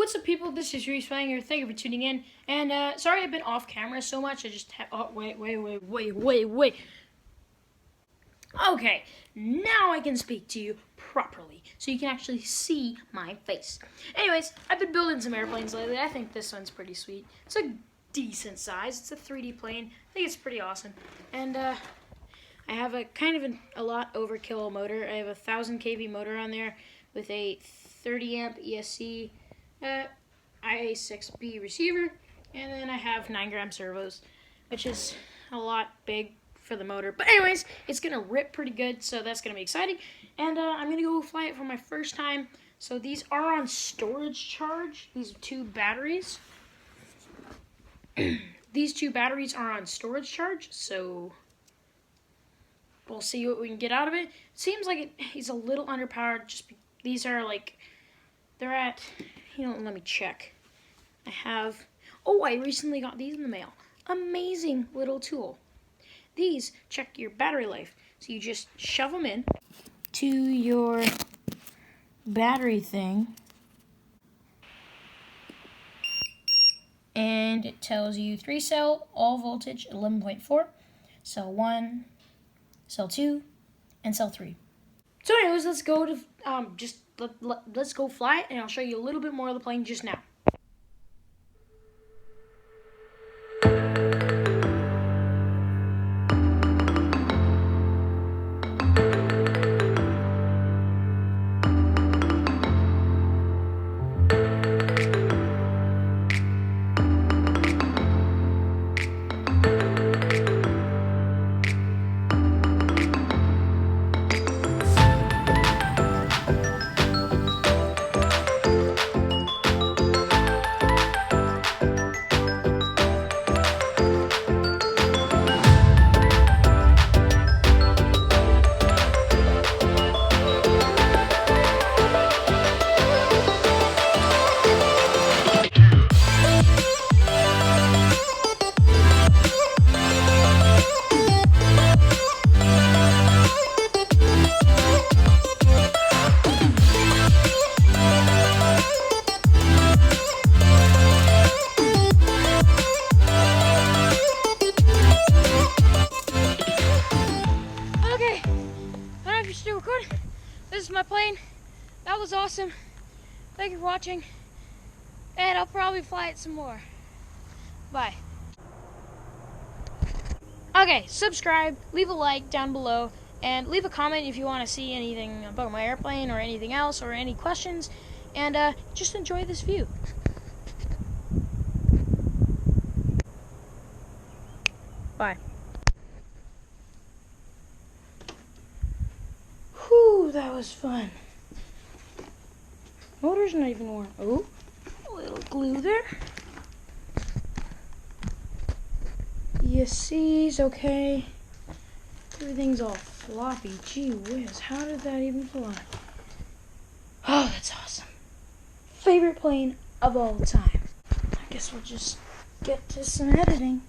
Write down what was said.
What's up, people? This is Reese Fang here. Thank you for tuning in. And sorry I've been off camera so much. I just have. Oh, wait. Okay, now I can speak to you properly, so you can actually see my face. Anyways, I've been building some airplanes lately. I think this one's pretty sweet. It's a decent size. It's a 3D plane. I think it's pretty awesome. And I have a kind of a lot overkill motor. I have a 1000 kV motor on there with a 30 amp ESC. IA6B receiver, and then I have 9-gram servos, which is a lot big for the motor. But anyways, it's gonna rip pretty good, so that's gonna be exciting. And I'm gonna go fly it for my first time. So these are on storage charge. These 2 batteries. These 2 batteries are on storage charge, so we'll see what we can get out of it. Seems like he's a little underpowered. These are like, they're at, let me check. I recently got these in the mail. Amazing little tool. These check your battery life. So you just shove them in to your battery thing. And it tells you 3 cell, all voltage 11.4, cell 1, cell 2, and cell 3. So anyways, let's go to, let's go fly it, and I'll show you a little bit more of the plane just now. Still recording. This is my plane. That was awesome. Thank you for watching, and I'll probably fly it some more. Bye. Okay, subscribe, leave a like down below, and leave a comment if you want to see anything about my airplane or anything else or any questions, and just enjoy this view. Bye. Whew, that was fun. Motor's not even warm. Oh, a little glue there. ESC's okay. Everything's all floppy. Gee whiz, how did that even fly? Oh, that's awesome. Favorite plane of all time. I guess we'll just get to some editing.